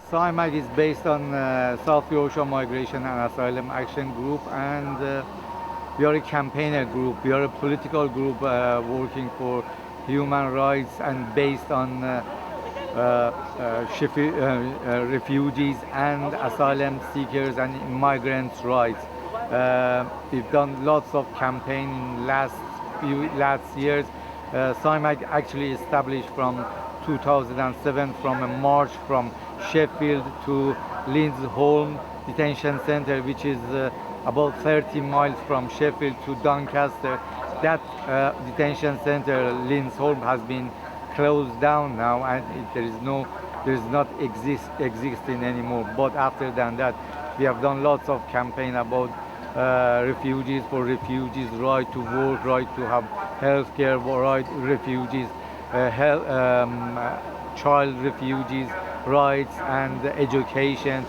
SIMAG is based on South Yorkshire Migration and Asylum Action Group, and we are a campaigner group. We are a political group working for human rights and based on refugees and asylum seekers and immigrants' rights. We've done lots of campaign in last years. SIMAG actually established from 2007 from a march from Sheffield to Lindsholm Detention Center, which is about 30 miles from Sheffield to Doncaster. That detention center, Lindsholm, has been closed down now, and there is not existing anymore. But after that, we have done lots of campaign about refugees, for refugees' right to work, right to have health care, right refugees, child refugees' rights and education.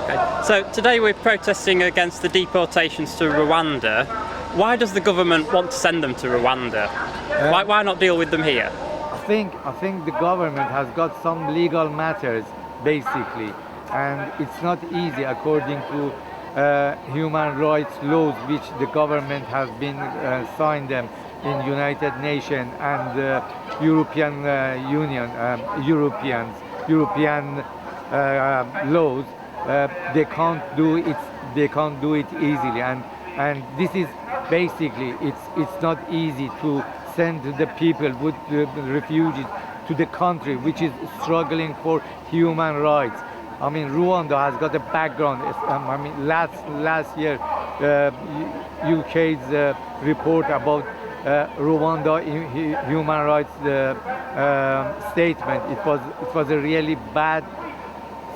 Okay. So today we're protesting against the deportations to Rwanda. Why does the government want to send them to Rwanda? Why not deal with them here? I think the government has got some legal matters basically, and it's not easy according to human rights laws which the government has been signed them in United Nations and European Union, European laws. They can't do it easily, and this is basically it's not easy to send the people with the refugees to the country which is struggling for human rights. I mean, Rwanda has got a background. I mean, last year, UK's report about Rwanda human rights statement. It was a really bad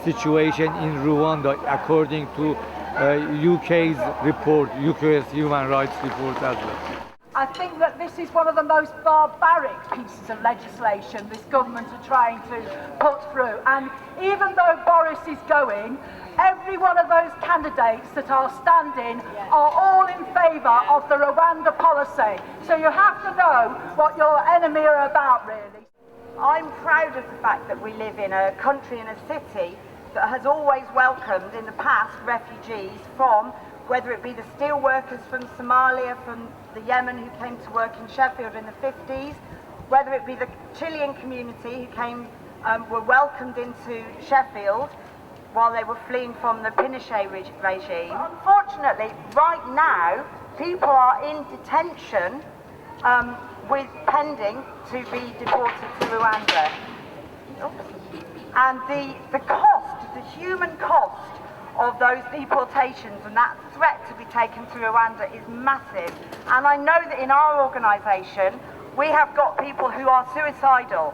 situation in Rwanda, according to UK's report, UK's human rights report as well. I think that this is one of the most barbaric pieces of legislation this government are trying to put through. And even though Boris is going, every one of those candidates that are standing are all in favour of the Rwanda policy. So you have to know what your enemy are about, really. I'm proud of the fact that we live in a country and a city that has always welcomed in the past refugees from, whether it be the steel workers from Somalia, from the Yemen who came to work in Sheffield in the 50s, whether it be the Chilean community who came, were welcomed into Sheffield while they were fleeing from the Pinochet regime. Unfortunately, right now, people are in detention with pending to be deported to Rwanda. And the cost, the human cost of those deportations and that threat to be taken to Rwanda is massive. And I know that in our organisation we have got people who are suicidal,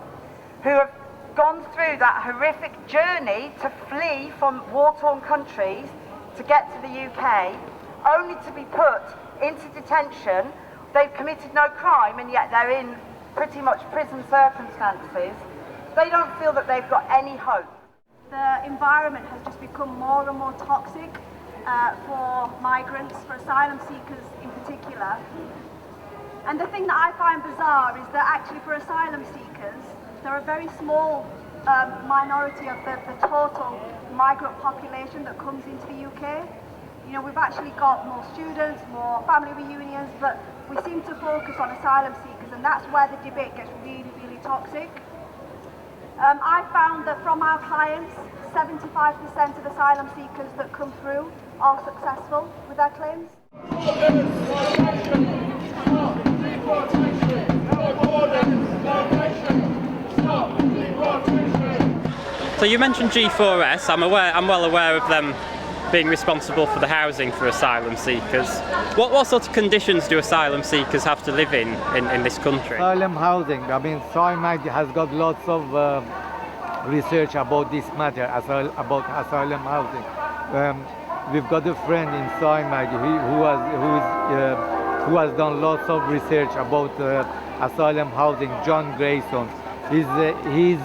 who have gone through that horrific journey to flee from war-torn countries to get to the UK, only to be put into detention. They've committed no crime and yet they're in pretty much prison circumstances. They don't feel that they've got any hope. The environment has just become more and more toxic for migrants, for asylum seekers in particular. And the thing that I find bizarre is that actually for asylum seekers, they're a very small minority of the total migrant population that comes into the UK. You know, we've actually got more students, more family reunions, but we seem to focus on asylum seekers, and that's where the debate gets really, really toxic. I found that from our clients, 75% of asylum seekers that come through are successful with their claims. So you mentioned G4S. I'm well aware of them being responsible for the housing for asylum seekers. What sort of conditions do asylum seekers have to live in this country? Asylum housing. I mean, SIMAG has got lots of research about this matter, about asylum housing. We've got a friend in SIMAG who has done lots of research about asylum housing, John Grayson. His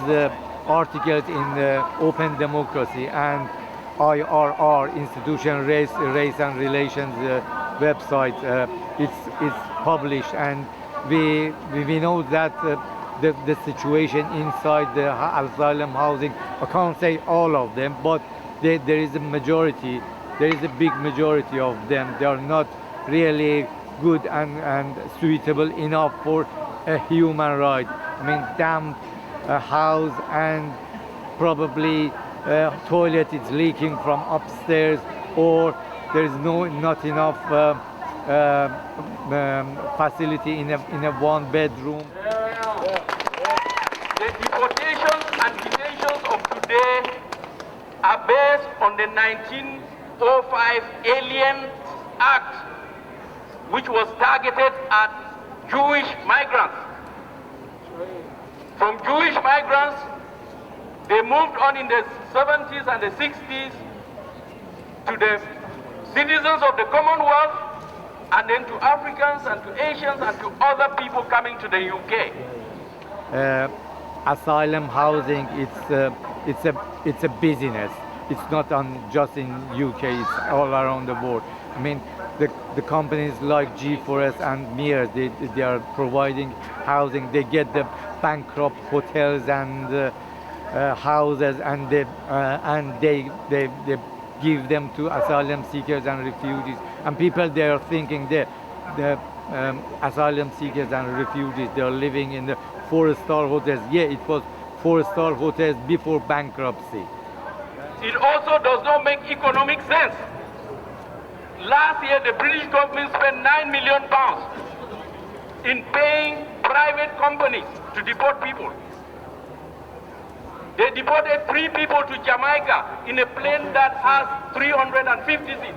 articles in Open Democracy and IRR, Institution Race and Relations website, it's published, and we know that the situation inside the asylum housing. I can't say all of them, but there is a majority. There is a big majority of them. They are not really good and suitable enough for a human right. I mean, damp house, and probably toilet is leaking from upstairs, or there is not enough facility in a one bedroom. The deportations and detentions of today are based on the 1905 Alien Act, which was targeted at Jewish migrants. From Jewish migrants, they moved on in the 70s and the 60s to the citizens of the Commonwealth, and then to Africans and to Asians and to other people coming to the UK. Asylum housing, it's a business. It's not just in UK, it's all around the world. I mean, the companies like G4S and Mears, they are providing housing. They get the bankrupt hotels and houses, and they give them to asylum seekers and refugees. And people, they are thinking the asylum seekers and refugees, they are living in the 4-star hotels. Yeah, it was 4-star hotels before bankruptcy. It also does not make economic sense. Last year, the British government spent £9 million in paying private companies to deport people. They deported 3 people to Jamaica in a plane that has 350 seats,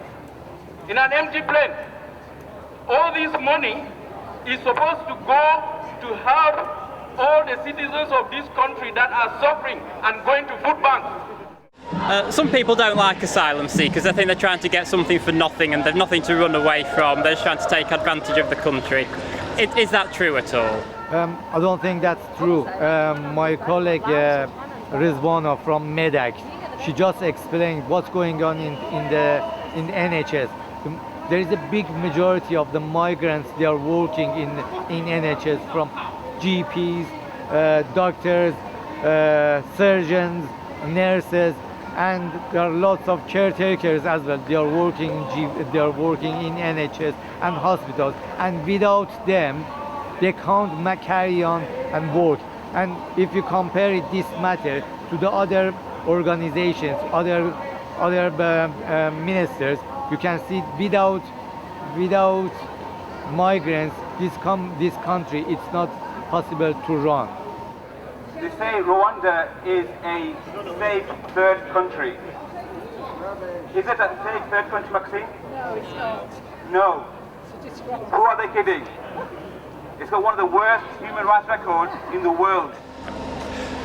in an empty plane. All this money is supposed to go to help all the citizens of this country that are suffering and going to food banks. Some people don't like asylum seekers. They think they're trying to get something for nothing and they've nothing to run away from. They're just trying to take advantage of the country. Is that true at all? I don't think that's true. My colleague Rizwana from Medak, she just explained what's going on in the NHS. There is a big majority of the migrants, they are working in NHS, from GPs, doctors, surgeons, nurses, and there are lots of caretakers as well. They are working in NHS and hospitals, and without them they can't carry on and work. And if you compare this matter to the other organizations, other ministers, you can see without migrants, this country, it's not possible to run. They say Rwanda is a safe third country. Is it a safe third country, Maxine? No, it's not. No. Who are they kidding? It's got one of the worst human rights records in the world.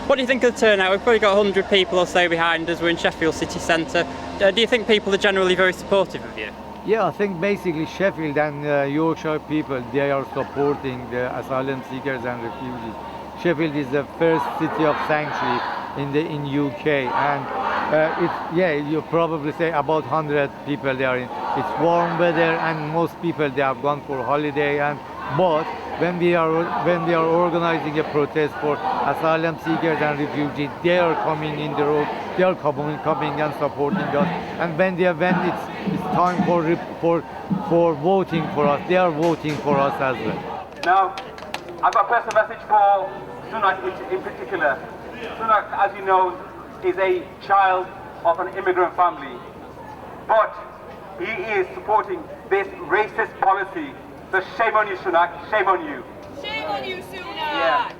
What do you think of the turnout? We've probably got 100 people or so behind us. We're in Sheffield city centre. Do you think people are generally very supportive of you? Yeah, I think basically Sheffield and Yorkshire people, they are supporting the asylum seekers and refugees. Sheffield is the first city of sanctuary in UK, and you probably say about 100 people there. It's warm weather, and most people, they have gone for holiday. But when we are organizing a protest for asylum seekers and refugees, they are coming in the road. They are coming and supporting us. And when it's time for voting for us, they are voting for us as well. Now, I've got a personal message for Sunak in particular. Sunak, as you know, is a child of an immigrant family, but he is supporting this racist policy. So shame on you, Sunak, shame on you. Shame on you, Sunak! Yeah.